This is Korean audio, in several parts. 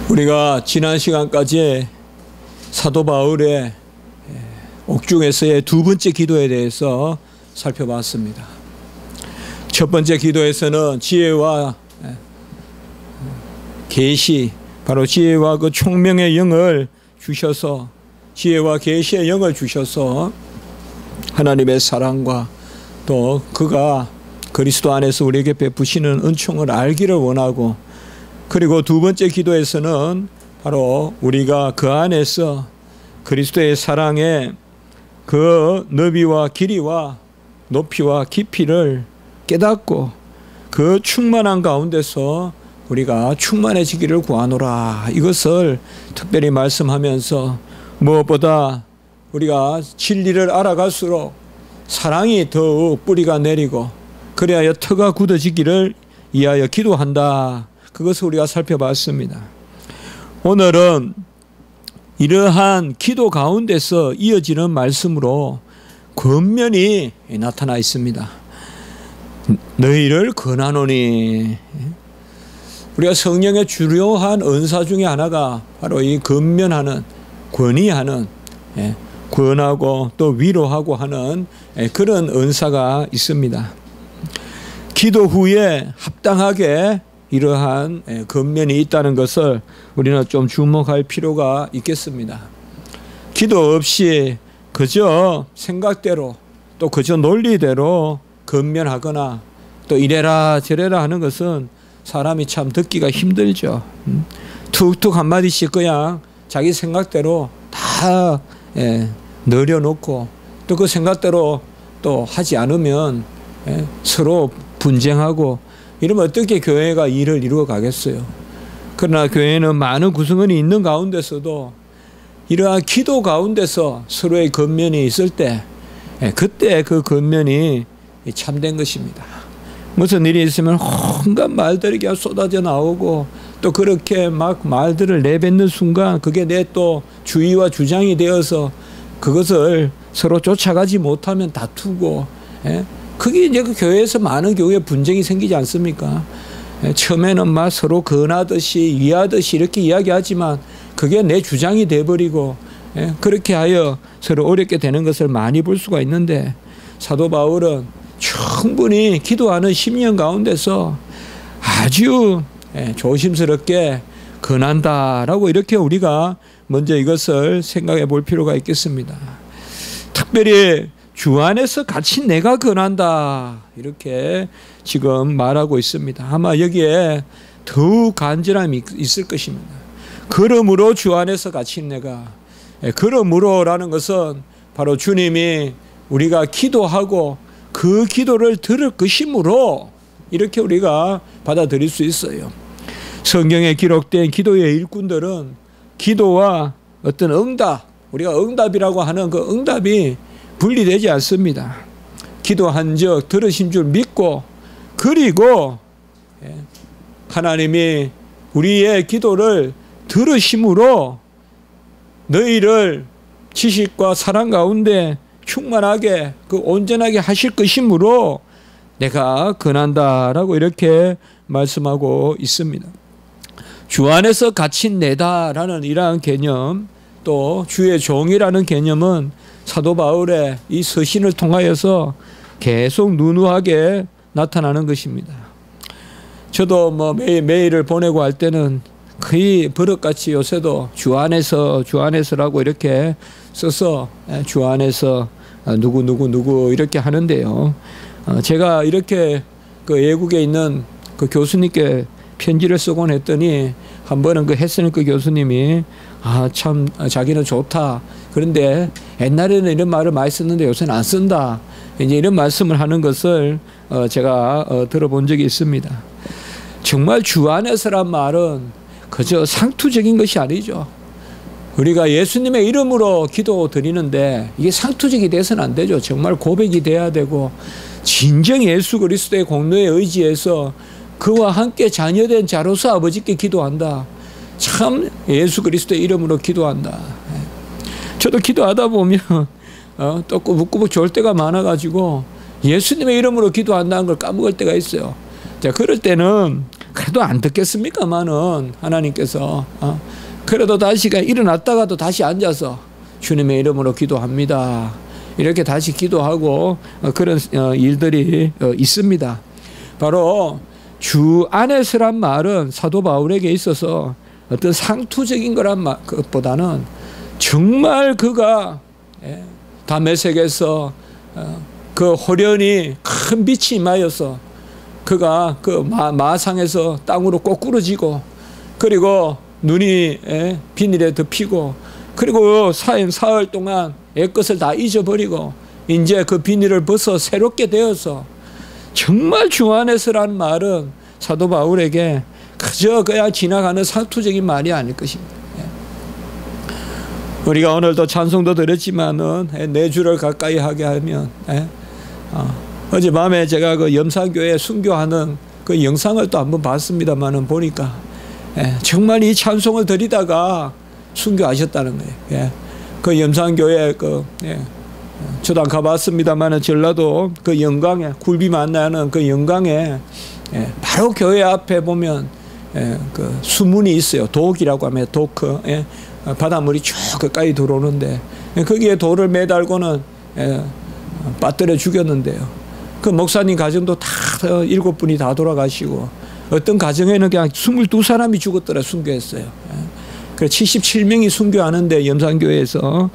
우리가 지난 시간까지 사도 바울의 옥중에서의 두 번째 기도에 대해서 살펴봤습니다. 첫 번째 기도에서는 지혜와 계시, 바로 지혜와 그 총명의 영을 주셔서, 지혜와 계시의 영을 주셔서 하나님의 사랑과 또 그가 그리스도 안에서 우리에게 베푸시는 은총을 알기를 원하고, 그리고 두 번째 기도에서는 바로 우리가 그 안에서 그리스도의 사랑의 그 너비와 길이와 높이와 깊이를 깨닫고 그 충만한 가운데서 우리가 충만해지기를 구하노라, 이것을 특별히 말씀하면서, 무엇보다 우리가 진리를 알아갈수록 사랑이 더욱 뿌리가 내리고 그래야 터가 굳어지기를 위하여 기도한다, 그것을 우리가 살펴봤습니다. 오늘은 이러한 기도 가운데서 이어지는 말씀으로 권면이 나타나 있습니다. 너희를 권하노니, 우리가 성령의 주요한 은사 중에 하나가 바로 이 권면하는, 권위하는, 권하고 또 위로하고 하는 그런 은사가 있습니다. 기도 후에 합당하게 이러한 권면이 있다는 것을 우리는 좀 주목할 필요가 있겠습니다. 기도 없이 그저 생각대로 또 그저 논리대로 권면하거나 또 이래라 저래라 하는 것은 사람이 참 듣기가 힘들죠. 툭툭 한마디씩 그냥 자기 생각대로 다 늘여놓고 또 그 생각대로 또 하지 않으면 서로 분쟁하고 이러면 어떻게 교회가 일을 이루어 가겠어요. 그러나 교회는 많은 구성원이 있는 가운데서도 이러한 기도 가운데서 서로의 권면이 있을 때 그때 그 권면이 참된 것입니다. 무슨 일이 있으면 온갖 말들이 그냥 쏟아져 나오고 또 그렇게 막 말들을 내뱉는 순간 그게 내 또 주의와 주장이 되어서 그것을 서로 쫓아가지 못하면 다투고, 그게 이제 그 교회에서 많은 교회 분쟁이 생기지 않습니까? 처음에는 막 서로 권하듯이 위하듯이 이렇게 이야기하지만 그게 내 주장이 돼버리고, 그렇게 하여 서로 어렵게 되는 것을 많이 볼 수가 있는데, 사도 바울은 충분히 기도하는 심령 가운데서 아주 조심스럽게 권한다라고 이렇게 우리가 먼저 이것을 생각해 볼 필요가 있겠습니다. 특별히 주 안에서 같이 내가 권한다, 이렇게 지금 말하고 있습니다. 아마 여기에 더욱 간절함이 있을 것입니다. 그러므로 주 안에서 같이 내가, 그러므로라는 것은 바로 주님이 우리가 기도하고 그 기도를 들을 것이므로 이렇게 우리가 받아들일 수 있어요. 성경에 기록된 기도의 일꾼들은 기도와 어떤 응답, 우리가 응답이라고 하는 그 응답이 분리되지 않습니다. 기도한 적 들으신 줄 믿고, 그리고 하나님이 우리의 기도를 들으심으로 너희를 지식과 사랑 가운데 충만하게 그 온전하게 하실 것이므로 내가 권한다라고 이렇게 말씀하고 있습니다. 주 안에서 갇힌 내다라는 이러한 개념, 또 주의 종이라는 개념은 사도 바울의 이 서신을 통하여서 계속 누누하게 나타나는 것입니다. 저도 뭐 메일을 보내고 할 때는 거의 버릇같이 요새도 주 안에서라고 이렇게 써서 주 안에서 누구 이렇게 하는데요. 제가 이렇게 그 외국에 있는 그 교수님께 편지를 쓰곤 했더니 한 번은 그 헤스니크 교수님이 참 자기는 좋다, 그런데 옛날에는 이런 말을 많이 썼는데 요새는 안 쓴다, 이제 이런 말씀을 하는 것을 제가 들어본 적이 있습니다. 정말 주 안에서란 말은 그저 상투적인 것이 아니죠. 우리가 예수님의 이름으로 기도 드리는데 이게 상투적이 돼서는 안 되죠. 정말 고백이 돼야 되고, 진정 예수 그리스도의 공로에 의지해서 그와 함께 자녀된 자로서 아버지께 기도한다. 참 예수 그리스도의 이름으로 기도한다. 저도 기도하다 보면 또 꾸벅꾸벅 좋을 때가 많아가지고 예수님의 이름으로 기도한다는 걸 까먹을 때가 있어요. 자, 그럴 때는 그래도 안 듣겠습니까마는 하나님께서 그래도 다시 일어났다가도 다시 앉아서 주님의 이름으로 기도합니다. 이렇게 다시 기도하고 그런 일들이 있습니다. 바로 주 안에서란 말은 사도 바울에게 있어서 어떤 상투적인 거란 것보다는 정말 그가 다메섹에서 그 호련히 큰 빛이 임하여서 그가 그 마상에서 땅으로 꼬꾸러지고 그리고 눈이 비닐에 덮이고 그리고 사흘 동안 옛것을 다 잊어버리고 이제 그 비닐을 벗어 새롭게 되어서 정말 주 안에서라는 말은 사도 바울에게 그저 그냥 지나가는 상투적인 말이 아닐 것입니다. 우리가 오늘도 찬송도 들었지만은 내 주를 가까이 하게 하면 어젯밤에 제가 그 염산교회 순교하는 그 영상을 또 한번 봤습니다만은 보니까 정말 이 찬송을 드리다가 순교하셨다는 거예요. 그 염산교회 저도 안 가봤습니다만은 전라도 그 영광에 굴비 만나는 그 영광에 바로 교회 앞에 보면 그 수문이 있어요. 독이라고 하면 도크. 바닷물이 쭉 가까이 들어오는데 거기에 돌을 매달고는 빠뜨려 죽였는데요. 그 목사님 가정도 다 7분이 다 돌아가시고 어떤 가정에는 그냥 22사람이 죽었더라 순교했어요. 그래서 77명이 순교하는데 염산교회에서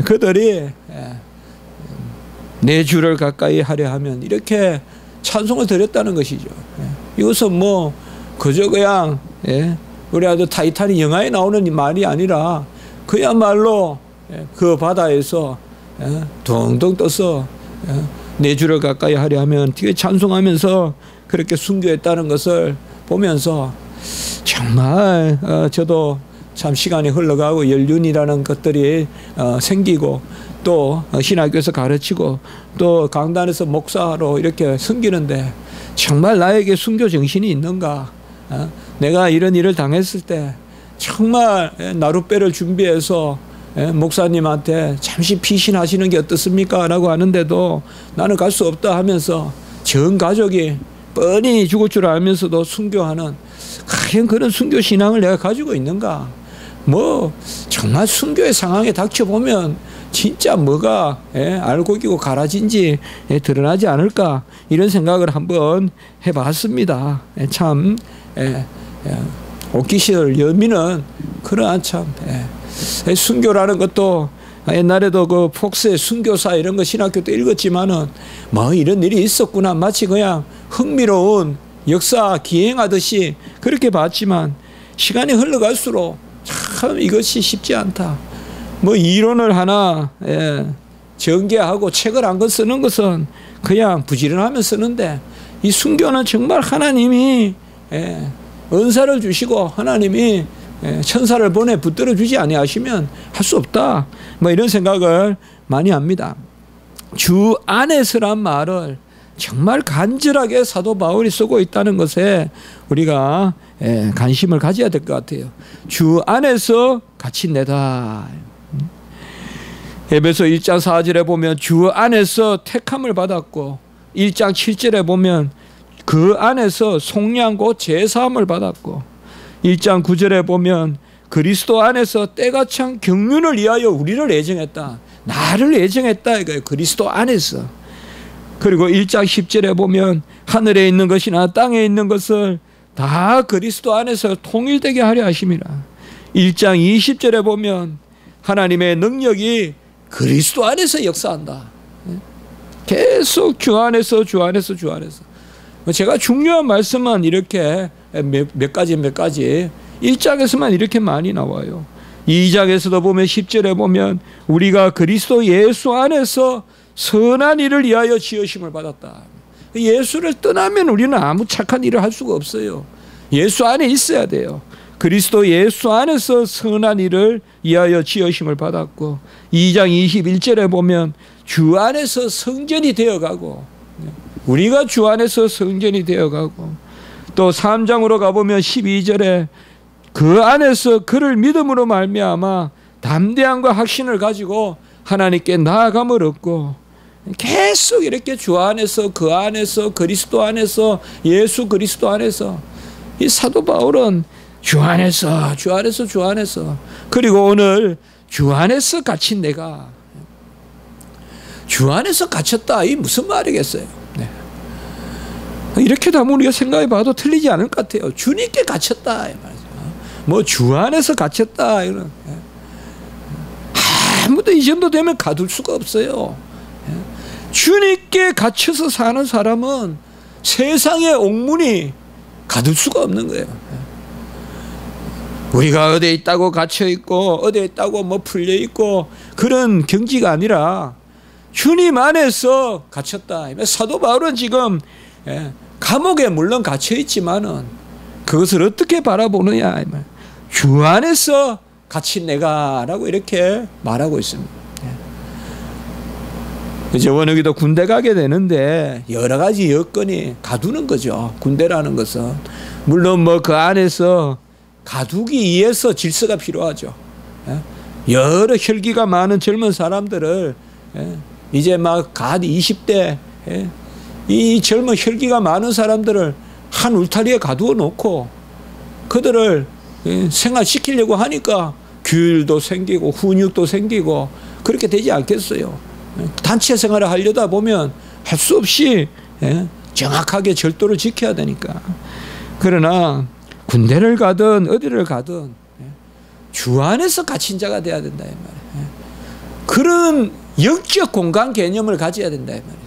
그들이 내 주를 가까이 하려 하면 이렇게 찬송을 드렸다는 것이죠. 이것은 뭐 그저 그냥 우리 아들 타이타닉 영화에 나오는 말이 아니라 그야말로 그 바다에서 둥둥 떠서 내 주를 가까이 하려 하면 되게 찬송하면서 그렇게 순교했다는 것을 보면서 정말 저도 참 시간이 흘러가고 연륜이라는 것들이 생기고 또 신학교에서 가르치고 또 강단에서 목사로 이렇게 섬기는데 정말 나에게 순교 정신이 있는가? 내가 이런 일을 당했을 때 정말 나룻배를 준비해서 목사님한테 잠시 피신하시는 게 어떻습니까? 라고 하는데도 나는 갈 수 없다 하면서 전 가족이 뻔히 죽을 줄 알면서도 순교하는 과연 그런 순교 신앙을 내가 가지고 있는가? 뭐 정말 순교의 상황에 닥쳐보면 진짜 뭐가 알곡이고 가라진지 드러나지 않을까 이런 생각을 한번 해봤습니다. 참 옥기실 여민은 그러한 참 순교라는 것도 옛날에도 그 폭스의 순교사 이런 거 신학교 때 읽었지만은 뭐 이런 일이 있었구나 마치 그냥 흥미로운 역사 기행하듯이 그렇게 봤지만 시간이 흘러갈수록 참 이것이 쉽지 않다. 뭐 이론을 하나 전개하고 책을 한 권 쓰는 것은 그냥 부지런하면 쓰는데 이 순교는 정말 하나님이 은사를 주시고 하나님이 천사를 보내 붙들어 주지 아니하시면 할 수 없다. 뭐 이런 생각을 많이 합니다. 주 안에서란 말을 정말 간절하게 사도 바울이 쓰고 있다는 것에 우리가 관심을 가져야 될 것 같아요. 주 안에서 갇힌 내다. 에베소 1장 4절에 보면 주 안에서 택함을 받았고 1장 7절에 보면 그 안에서 속량 곧 제사함을 받았고 1장 9절에 보면 그리스도 안에서 때가 찬 경륜을 위하여 우리를 애정했다. 나를 애정했다 이거예요. 그리스도 안에서. 그리고 1장 10절에 보면 하늘에 있는 것이나 땅에 있는 것을 다 그리스도 안에서 통일되게 하려 하심이라. 1장 20절에 보면 하나님의 능력이 그리스도 안에서 역사한다. 계속 주 안에서 주 안에서 주 안에서. 제가 중요한 말씀만 이렇게 몇 가지 1장에서만 이렇게 많이 나와요. 2장에서도 보면 10절에 보면 우리가 그리스도 예수 안에서 선한 일을 위하여 지으심을 받았다. 예수를 떠나면 우리는 아무 착한 일을 할 수가 없어요. 예수 안에 있어야 돼요. 그리스도 예수 안에서 선한 일을 위하여 지으심을 받았고 2장 21절에 보면 주 안에서 성전이 되어가고 우리가 주 안에서 성전이 되어가고 또 3장으로 가보면 12절에 그 안에서 그를 믿음으로 말미암아 담대함과 확신을 가지고 하나님께 나아감을 얻고 계속 이렇게 주 안에서 그 안에서 그리스도 안에서 예수 그리스도 안에서 이 사도 바울은 주 안에서 그리고 오늘 주 안에서 갇힌 내가 주 안에서 갇혔다. 이 무슨 말이겠어요? 네. 이렇게도 한번 우리가 생각해 봐도 틀리지 않을 것 같아요. 주님께 갇혔다. 뭐 주 안에서 갇혔다. 이런. 아무도 이 정도 되면 가둘 수가 없어요. 주님께 갇혀서 사는 사람은 세상의 옥문이 가둘 수가 없는 거예요. 우리가 어디에 있다고 갇혀 있고 어디에 있다고 뭐 풀려 있고 그런 경지가 아니라 주님 안에서 갇혔다. 사도 바울은 지금 감옥에 물론 갇혀 있지만은 그것을 어떻게 바라보느냐. 주 안에서 갇힌 내가라고 이렇게 말하고 있습니다. 이제 원혁이도 군대 가게 되는데 여러 가지 여건이 가두는 거죠. 군대라는 것은 물론 뭐 그 안에서 가두기 위해서 질서가 필요하죠. 여러 혈기가 많은 젊은 사람들을 이제 막 갓 20대 이 젊은 혈기가 많은 사람들을 한 울타리에 가두어 놓고 그들을 생활시키려고 하니까 규율도 생기고 훈육도 생기고 그렇게 되지 않겠어요. 단체 생활을 하려다 보면 할 수 없이 정확하게 절도를 지켜야 되니까. 그러나 군대를 가든 어디를 가든 주 안에서 갇힌 자가 돼야 된다 이 말이에요. 그런 영적 공간 개념을 가져야 된다 이 말이에요.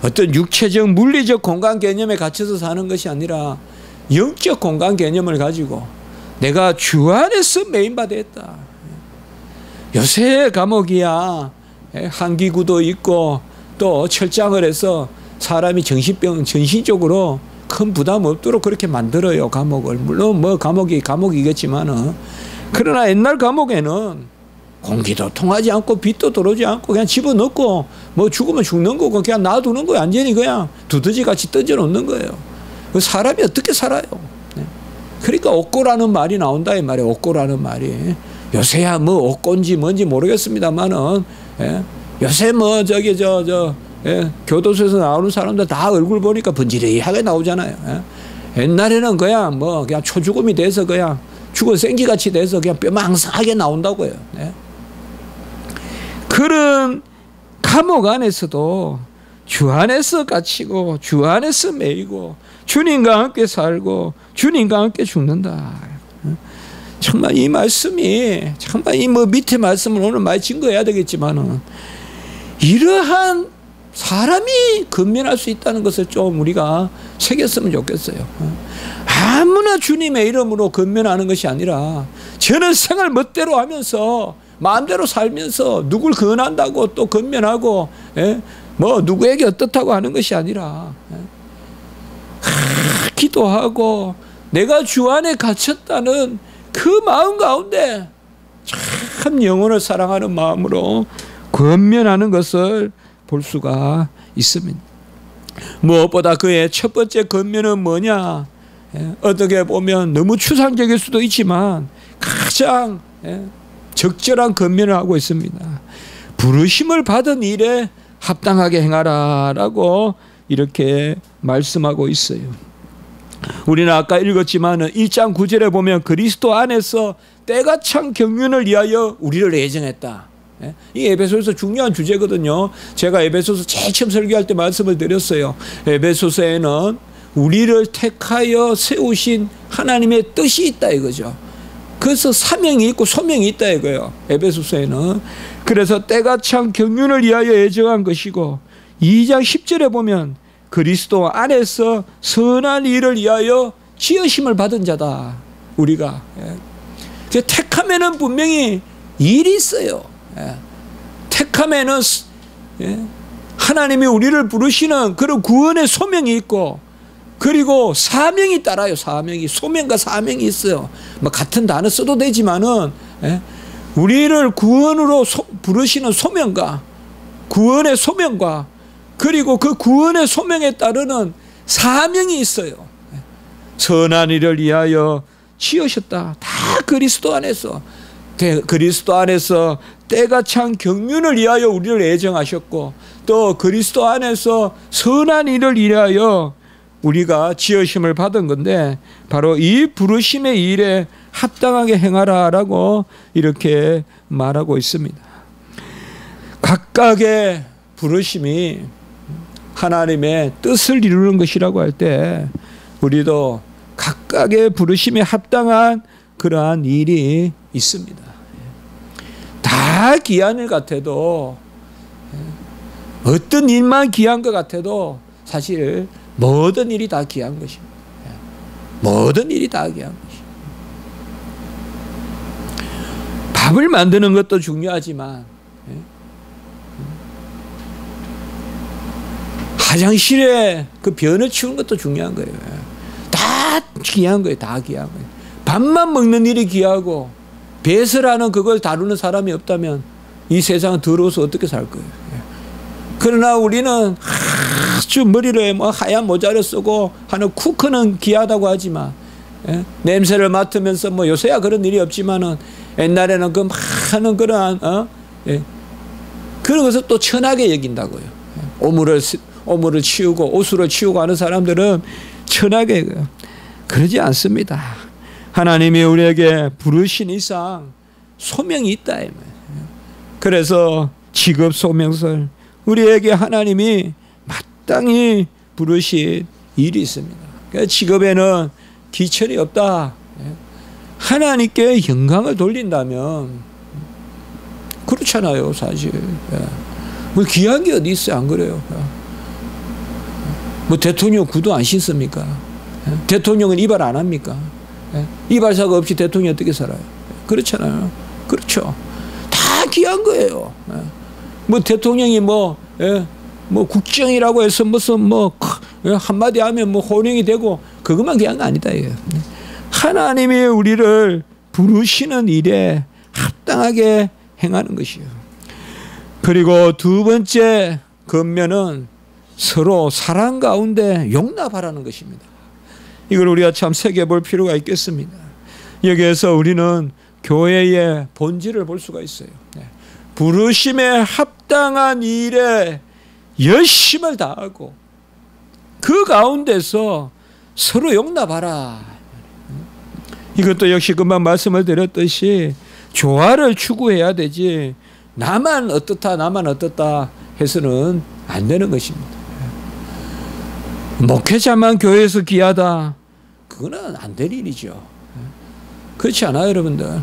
어떤 육체적 물리적 공간 개념에 갇혀서 사는 것이 아니라 영적 공간 개념을 가지고 내가 주 안에서 메인바되었다. 요새 감옥이야 한기구도 있고 또 철장을 해서 사람이 정신적으로 큰 부담 없도록 그렇게 만들어요. 감옥을. 물론 뭐 감옥이겠지만은 그러나 옛날 감옥에는 공기도 통하지 않고 빛도 들어오지 않고 그냥 집어넣고 뭐 죽으면 죽는 거고 그냥 놔두는 거예요. 완전히 그냥 두더지같이 던져놓는 거예요. 사람이 어떻게 살아요? 그러니까 옥고라는 말이 나온다 이 말이에요. 옥고라는 말이. 요새야 뭐 옥고인지 뭔지 모르겠습니다만은 요새 뭐 교도소에서 나오는 사람들 다 얼굴 보니까 번지르하게 나오잖아요. 옛날에는 그냥 초죽음이 돼서 그냥 죽은 생쥐같이 돼서 그냥 뼈망상하게 나온다고요. 그런 감옥 안에서도 주 안에서 갇히고 주 안에서 매이고 주님과 함께 살고 주님과 함께 죽는다. 정말 이 말씀이 정말 이 밑에 말씀을 오늘 많이 증거해야 되겠지만은 이러한 사람이 건면할 수 있다는 것을 좀 우리가 새겼으면 좋겠어요. 아무나 주님의 이름으로 건면하는 것이 아니라 저는 생활 멋대로 하면서 마음대로 살면서 누굴 건한다고 또 건면하고 뭐 누구에게 어떻다고 하는 것이 아니라 기도하고 내가 주 안에 갇혔다는 그 마음 가운데 참 영혼을 사랑하는 마음으로 건면하는 것을 볼 수가 있습니다. 무엇보다 그의 첫 번째 건면은 뭐냐? 어떻게 보면 너무 추상적일 수도 있지만 가장 적절한 건면을 하고 있습니다. 부르심을 받은 일에 합당하게 행하라 라고 이렇게 말씀하고 있어요. 우리는 아까 읽었지만 1장 9절에 보면 그리스도 안에서 때가 찬 경륜을 위하여 우리를 예정했다. 이 에베소서 중요한 주제거든요. 제가 에베소서 제일 처음 설교할 때 말씀을 드렸어요. 에베소서에는 우리를 택하여 세우신 하나님의 뜻이 있다 이거죠. 그래서 사명이 있고 소명이 있다 이거예요. 에베소서에는. 그래서 때가 찬 경륜을 위하여 예정한 것이고 2장 10절에 보면 그리스도 안에서 선한 일을 위하여 지으심을 받은 자다. 우리가. 택하면은 분명히 일이 있어요. 택하면은 하나님이 우리를 부르시는 그런 구원의 소명이 있고 그리고 사명이 따라요. 사명이. 소명과 사명이 있어요. 뭐 같은 단어 써도 되지만은 우리를 구원으로 부르시는 소명과 구원의 소명과 그리고 그 구원의 소명에 따르는 사명이 있어요. 선한 일을 위하여 지으셨다. 다 그리스도 안에서. 그리스도 안에서 때가 찬 경륜을 위하여 우리를 예정하셨고 또 그리스도 안에서 선한 일을 위하여 우리가 지으심을 받은 건데 바로 이 부르심의 일에 합당하게 행하라라고 이렇게 말하고 있습니다. 각각의 부르심이 하나님의 뜻을 이루는 것이라고 할 때 우리도 각각의 부르심에 합당한 그러한 일이 있습니다. 다 귀한 일 같아도, 어떤 일만 귀한 것 같아도 사실 모든 일이 다 귀한 것입니다. 모든 일이 다 귀한 것입니다. 밥을 만드는 것도 중요하지만 화장실에 그 변을 치우는 것도 중요한 거예요. 다 귀한 거예요. 다 귀한 거예요. 밥만 먹는 일이 귀하고 배설하는 그걸 다루는 사람이 없다면 이 세상은 더러워서 어떻게 살 거예요. 그러나 우리는 아주 머리를 뭐 하얀 모자를 쓰고 하는 쿠크는 귀하다고 하지만, 냄새를 맡으면서 뭐 요새야 그런 일이 없지만은 옛날에는 그 많은 그러한 그런 것을 또 천하게 여긴다고요. 오물을 치우고 오수를 치우고 하는 사람들은 천하게 그러지 않습니다. 하나님이 우리에게 부르신 이상 소명이 있다. 그래서 직업 소명설, 우리에게 하나님이 마땅히 부르신 일이 있습니다. 그러니까 직업에는 기철이 없다. 하나님께 영광을 돌린다면 그렇잖아요. 사실 뭐 귀한 게 어디 있어요. 안 그래요? 뭐 대통령 구두 안 신습니까? 대통령은 이발 안 합니까? 이발사가 없이 대통령이 어떻게 살아요? 그렇잖아요. 그렇죠. 다 귀한 거예요. 뭐 대통령이 뭐 국정이라고 해서 무슨 뭐 한마디 하면 뭐 호령이 되고 그것만 귀한 거 아니다. 하나님이 우리를 부르시는 일에 합당하게 행하는 것이요. 그리고 두 번째 권면은 서로 사랑 가운데 용납하라는 것입니다. 이걸 우리가 참 새겨볼 필요가 있겠습니다. 여기에서 우리는 교회의 본질을 볼 수가 있어요. 부르심에 합당한 일에 열심을 다하고 그 가운데서 서로 용납하라. 이것도 역시 금방 말씀을 드렸듯이 조화를 추구해야 되지 나만 어떻다 해서는 안 되는 것입니다. 목회자만 교회에서 귀하다, 그거는 안 될 일이죠. 그렇지 않아요, 여러분들?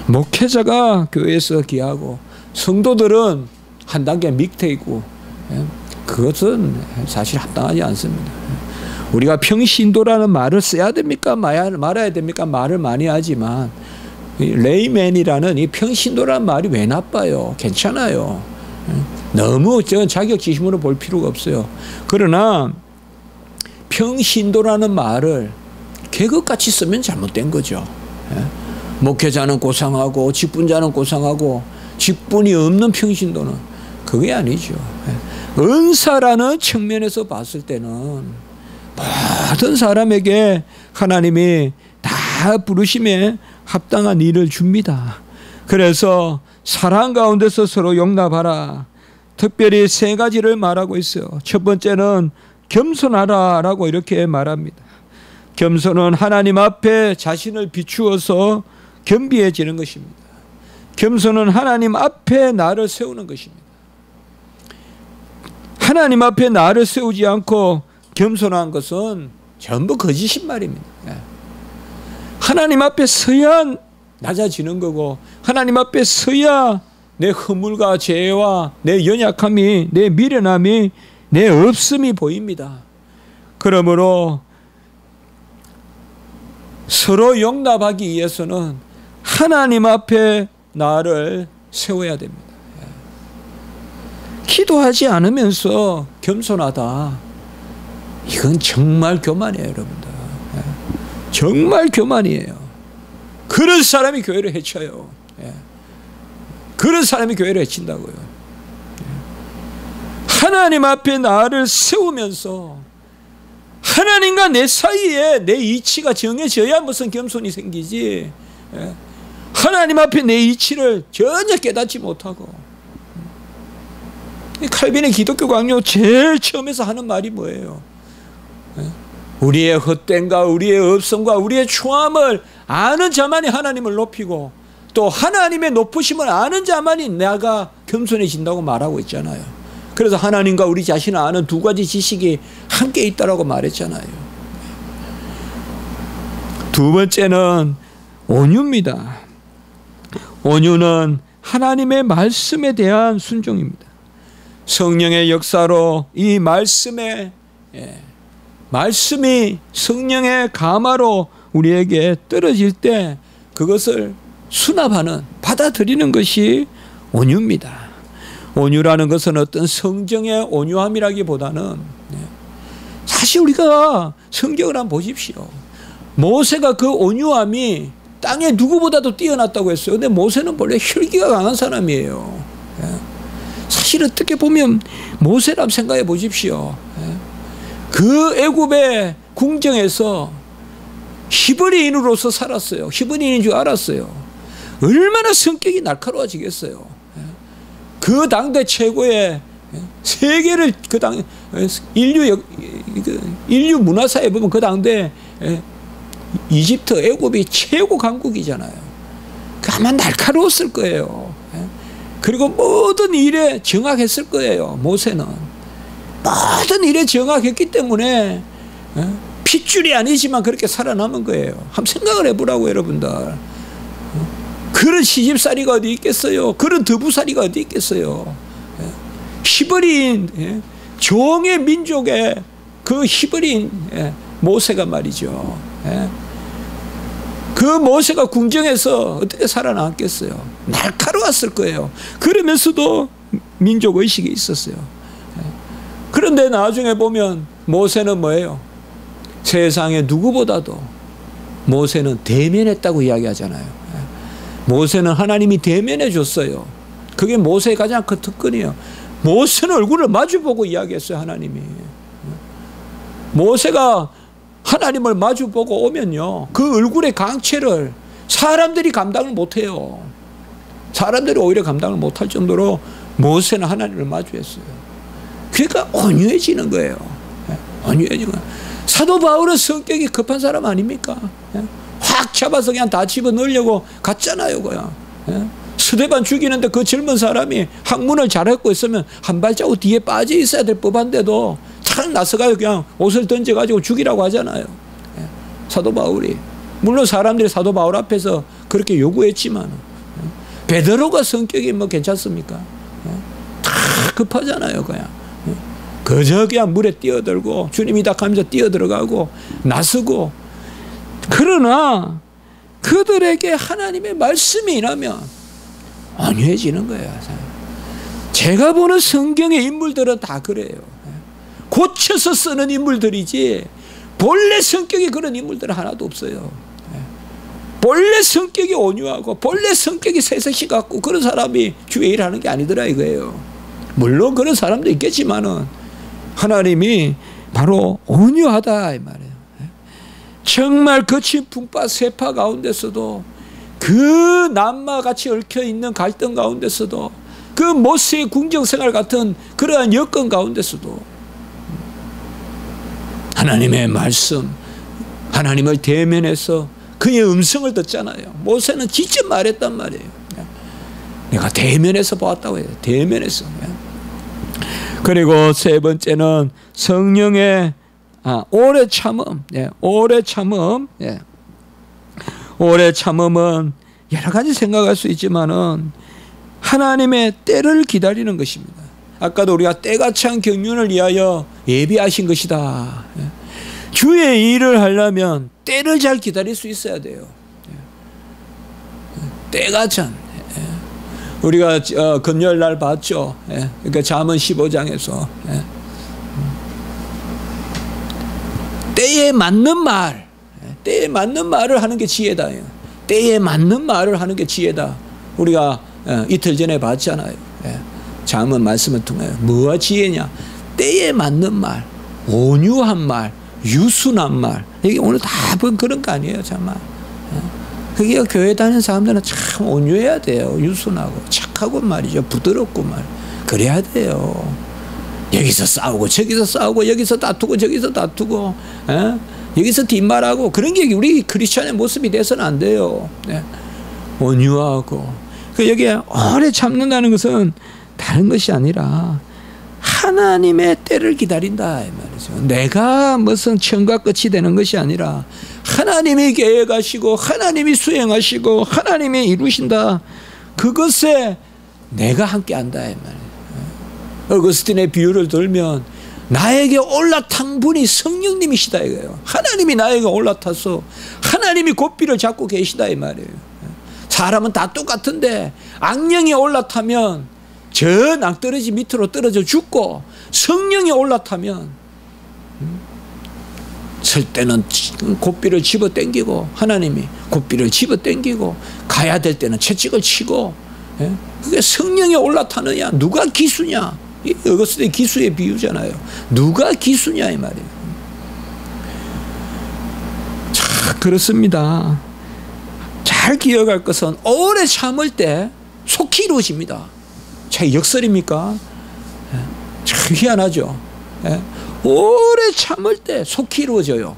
목회자가 교회에서 귀하고 성도들은 한 단계 밑에 있고, 그것은 사실 합당하지 않습니다. 우리가 평신도라는 말을 써야 됩니까? 말아야 됩니까? 말을 많이 하지만 레이맨이라는 이 평신도라는 말이 왜 나빠요? 괜찮아요. 너무 자격지심으로 볼 필요가 없어요. 그러나 평신도라는 말을 계급같이 쓰면 잘못된 거죠. 목회자는 고상하고 직분자는 고상하고 직분이 없는 평신도는 그게 아니죠. 은사라는 측면에서 봤을 때는 모든 사람에게 하나님이 다 부르심에 합당한 일을 줍니다. 그래서 사랑 가운데서 서로 용납하라. 특별히 세 가지를 말하고 있어요. 첫 번째는 겸손하라라고 이렇게 말합니다. 겸손은 하나님 앞에 자신을 비추어서 겸비해지는 것입니다. 겸손은 하나님 앞에 나를 세우는 것입니다. 하나님 앞에 나를 세우지 않고 겸손한 것은 전부 거짓인 말입니다. 하나님 앞에 서야 낮아지는 거고, 하나님 앞에 서야 내 허물과 죄와 내 연약함이, 내 미련함이, 내 없음이 보입니다. 그러므로 서로 용납하기 위해서는 하나님 앞에 나를 세워야 됩니다. 기도하지 않으면서 겸손하다, 이건 정말 교만이에요, 여러분들. 정말 교만이에요. 그런 사람이 교회를 해쳐요. 그런 사람이 교회를 해친다고요. 하나님 앞에 나를 세우면서 하나님과 내 사이에 내 이치가 정해져야 무슨 겸손이 생기지, 하나님 앞에 내 이치를 전혀 깨닫지 못하고. 칼빈의 기독교 강요 제일 처음에서 하는 말이 뭐예요? 우리의 헛됨과 우리의 없음과 우리의 초함을 아는 자만이 하나님을 높이고 또 하나님의 높으심을 아는 자만이 내가 겸손해진다고 말하고 있잖아요. 그래서 하나님과 우리 자신을 아는 두 가지 지식이 함께 있다라고 말했잖아요. 두 번째는 온유입니다. 온유는 하나님의 말씀에 대한 순종입니다. 성령의 역사로 이 말씀이 성령의 감화로 우리에게 떨어질 때 그것을 수납하는, 받아들이는 것이 온유입니다. 온유라는 것은 어떤 성정의 온유함이라기보다는 사실 우리가 성경을 한번 보십시오. 모세가 그 온유함이 땅에 누구보다도 뛰어났다고 했어요. 근데 모세는 원래 혈기가 강한 사람이에요. 사실 어떻게 보면 모세를 한번 생각해 보십시오. 그 애굽의 궁정에서 히브리인으로서 살았어요. 히브리인인 줄 알았어요. 얼마나 성격이 날카로워지겠어요. 그 당대 최고의 세계를 그 당 인류 문화사에 보면 그 당대 이집트, 애굽이 최고 강국이잖아요. 아마 날카로웠을 거예요. 그리고 모든 일에 정확했을 거예요. 모세는 모든 일에 정확했기 때문에 핏줄이 아니지만 그렇게 살아남은 거예요. 한번 생각을 해보라고 여러분들. 그런 시집살이가 어디 있겠어요? 그런 드부살이가 어디 있겠어요? 히브리인 종의 민족의 그 히브리인 모세가 말이죠. 그 모세가 궁정에서 어떻게 살아남겠어요? 날카로웠을 거예요. 그러면서도 민족의식이 있었어요. 그런데 나중에 보면 모세는 뭐예요? 세상에 누구보다도 모세는 대면했다고 이야기하잖아요. 모세는 하나님이 대면해 줬어요. 그게 모세의 가장 큰 특권이에요. 모세는 얼굴을 마주보고 이야기했어요. 하나님이. 모세가 하나님을 마주보고 오면요, 그 얼굴의 강체를 사람들이 감당을 못해요. 사람들이 오히려 감당을 못할 정도로 모세는 하나님을 마주했어요. 그러니까 온유해지는 거예요. 온유해지는 거예요. 사도 바울은 성격이 급한 사람 아닙니까? 확 잡아서 그냥 다 집어넣으려고 갔잖아요. 그냥 스데반 죽이는데 그 젊은 사람이 학문을 잘했고 있으면 한 발자국 뒤에 빠져 있어야 될 법한데도 착 나서가지고 그냥 옷을 던져가지고 죽이라고 하잖아요. 사도 바울이. 물론 사람들이 사도 바울 앞에서 그렇게 요구했지만 베드로가 성격이 뭐 괜찮습니까? 다 급하잖아요. 그냥 그저 그냥 물에 뛰어들고 주님이다 하면서 뛰어들어가고 나서고. 그러나 그들에게 하나님의 말씀이 임하면 온유해지는 거예요. 제가 보는 성경의 인물들은 다 그래요. 고쳐서 쓰는 인물들이지 본래 성격이 그런 인물들은 하나도 없어요. 본래 성격이 온유하고 본래 성격이 세세시 같고 그런 사람이 주의 일하는 게 아니더라 이거예요. 물론 그런 사람도 있겠지만은 하나님이 바로 온유하다 이 말이에요. 정말 거친 풍파 세파 가운데서도 그 남마같이 얽혀있는 갈등 가운데서도 그 모세의 궁정생활 같은 그러한 여건 가운데서도 하나님의 말씀, 하나님을 대면해서 그의 음성을 듣잖아요. 모세는 직접 말했단 말이에요. 내가 대면해서 보았다고 해요. 대면해서. 그리고 세 번째는 성령의 오래 참음. 오래 참음. 오래 참음은 여러 가지 생각할 수 있지만은 하나님의 때를 기다리는 것입니다. 아까도 우리가 때가 찬 경륜을 위하여 예비하신 것이다. 주의 일을 하려면 때를 잘 기다릴 수 있어야 돼요. 때가 찬. 우리가 금요일날 봤죠. 그러니까 잠언 15장에서 때에 맞는 말, 때에 맞는 말을 하는 게 지혜다. 때에 맞는 말을 하는 게 지혜다. 우리가 이틀 전에 봤잖아요. 잠언 말씀을 통해 뭐가 지혜냐? 때에 맞는 말, 온유한 말, 유순한 말. 이게 오늘 다 본 그런 거 아니에요, 정말. 그게 교회 다니는 사람들은 참 온유해야 돼요. 유순하고 착하고 말이죠. 부드럽고 말. 그래야 돼요. 여기서 싸우고 저기서 싸우고 여기서 다투고 저기서 다투고 여기서 뒷말하고 그런 게 우리 크리스천의 모습이 돼서는 안 돼요. 온유하고 여기에 오래 참는다는 것은 다른 것이 아니라 하나님의 때를 기다린다 이 말이죠. 내가 무슨 처음과 끝이 되는 것이 아니라 하나님이 계획하시고 하나님이 수행하시고 하나님이 이루신다. 그것에 내가 함께한다 이 말이에요. 어거스틴의 비유를 들면 나에게 올라탄 분이 성령님이시다 이거예요. 하나님이 나에게 올라타서 하나님이 고삐를 잡고 계시다 이 말이에요. 사람은 다 똑같은데 악령이 올라타면 저 낭떠러지 밑으로 떨어져 죽고 성령이 올라타면 설 때는 고삐를 집어 당기고 하나님이 고삐를 집어 당기고 가야 될 때는 채찍을 치고 그게 성령이 올라타느냐 누가 기수냐 이 어거스틴 기수의 비유잖아요. 누가 기수냐 이 말이에요. 자 그렇습니다. 잘 기억할 것은 오래 참을 때 속히 이루어집니다. 참 역설입니까? 참 희한하죠. 오래 참을 때 속히 이루어져요.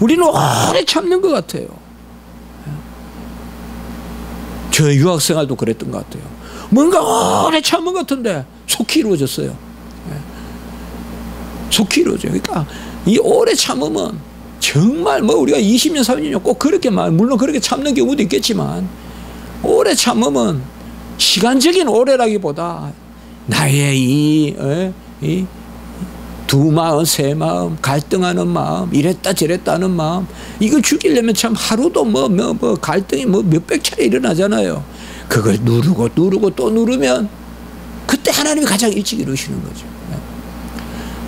우리는 오래 참는 것 같아요. 저 유학생활도 그랬던 것 같아요. 뭔가 오래 참은 것 같은데 속히 이루어졌어요. 속히 이루어져요. 그러니까 이 오래 참으면 정말 우리가 20년 30년 꼭 그렇게 물론 그렇게 참는 경우도 있겠지만 오래 참으면 시간적인 오래라기보다 나의 이 두 마음 세 마음 갈등하는 마음 이랬다 저랬다 하는 마음 이거 죽이려면 참 하루도 갈등이 몇백 차례 일어나잖아요. 그걸 누르고 또 누르면 그때 하나님이 가장 일찍 이루시는 거죠.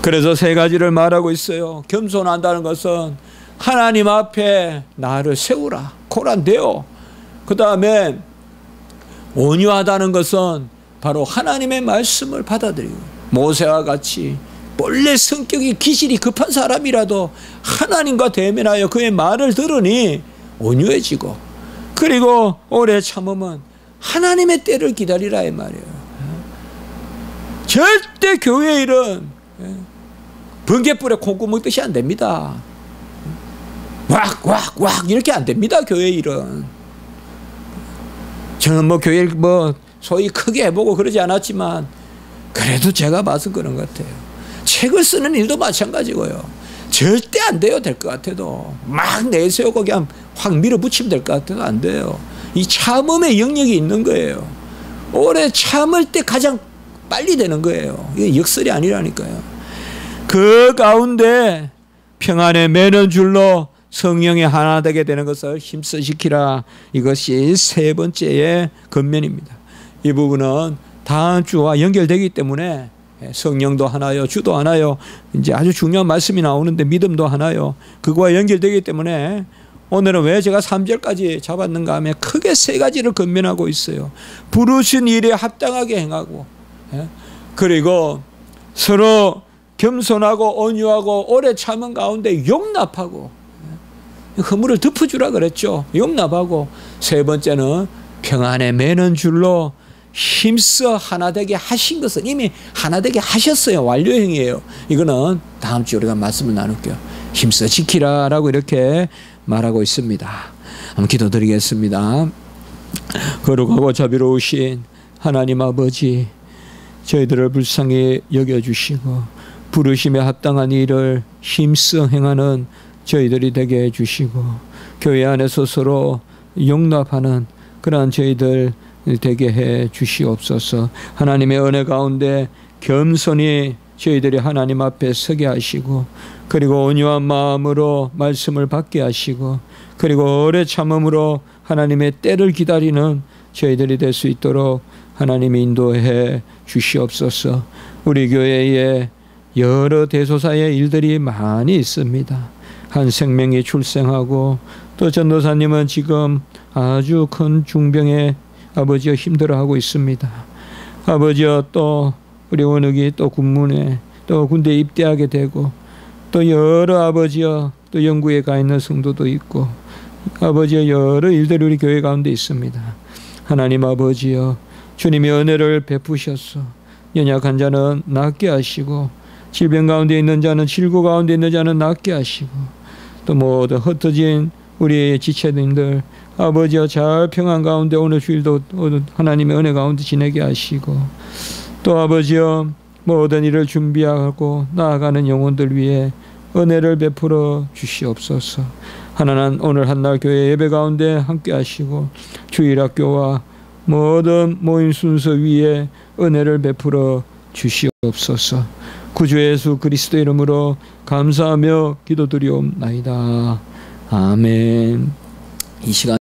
그래서 세 가지를 말하고 있어요. 겸손한다는 것은 하나님 앞에 나를 세우라 고란되어. 그 다음에 온유하다는 것은 바로 하나님의 말씀을 받아들이고 모세와 같이 원래 성격이 기질이 급한 사람이라도 하나님과 대면하여 그의 말을 들으니 온유해지고 그리고 오래 참으면 하나님의 때를 기다리라 이 말이에요. 절대 교회 일은 번갯불에 콩고 먹듯이 안 됩니다. 왁 이렇게 안 됩니다. 교회 일은. 저는 교회 소위 크게 해보고 그러지 않았지만 그래도 제가 봐서 그런 것 같아요. 책을 쓰는 일도 마찬가지고요. 절대 안 돼요. 될 것 같아도 막 내세우고 그냥 확 밀어붙이면 될 것 같아도 안 돼요. 이 참음의 영역이 있는 거예요. 오래 참을 때 가장 빨리 되는 거예요. 이게 역설이 아니라니까요. 그 가운데 평안에 매는 줄로 성령이 하나 되게 되는 것을 힘써 지키라. 이것이 세 번째의 권면입니다. 이 부분은 다음 주와 연결되기 때문에 성령도 하나요, 주도 하나요, 이제 아주 중요한 말씀이 나오는데 믿음도 하나요. 그거와 연결되기 때문에 오늘은 왜 제가 3절까지 잡았는가 하면 크게 세 가지를 권면하고 있어요. 부르신 일에 합당하게 행하고 그리고 서로 겸손하고 온유하고 오래 참은 가운데 용납하고 허물을 덮어주라 그랬죠. 용납하고 세 번째는 평안에 매는 줄로 힘써 하나 되게 하신 것은 이미 하나 되게 하셨어요. 완료형이에요. 이거는 다음 주에 우리가 말씀을 나눌게요. 힘써 지키라 라고 이렇게 말하고 있습니다. 한번 기도드리겠습니다. 거룩하고 자비로우신 하나님 아버지, 저희들을 불쌍히 여겨주시고 부르심에 합당한 일을 힘써 행하는 저희들이 되게 해주시고 교회 안에서 서로 용납하는 그러한 저희들 되게 해 주시옵소서. 하나님의 은혜 가운데 겸손히 저희들이 하나님 앞에 서게 하시고 그리고 온유한 마음으로 말씀을 받게 하시고 그리고 오래 참음으로 하나님의 때를 기다리는 저희들이 될 수 있도록 하나님이 인도해 주시옵소서. 우리 교회에 여러 대소사의 일들이 많이 있습니다. 한 생명이 출생하고 또 전도사님은 지금 아주 큰 중병에 아버지여 힘들어하고 있습니다. 아버지여 또 우리 원욱이 또 군문에 또 군대에 입대하게 되고 또 여러 아버지여 또 영구에 가 있는 성도도 있고 아버지여 여러 일들이 우리 교회 가운데 있습니다. 하나님 아버지여 주님의 은혜를 베푸셔서 연약한 자는 낫게 하시고 질병 가운데 있는 자는 질고 가운데 있는 자는 낫게 하시고 또 모든 흩어진 우리의 지체들들 아버지여 잘 평안 가운데 오늘 주일도 하나님의 은혜 가운데 지내게 하시고 또 아버지여 모든 일을 준비하고 나아가는 영혼들 위해 은혜를 베풀어 주시옵소서. 하나님 오늘 한날 교회 예배 가운데 함께 하시고 주일학교와 모든 모임 순서 위에 은혜를 베풀어 주시옵소서. 구주 예수 그리스도 이름으로 감사하며 기도드리옵나이다. 아멘. 이 시간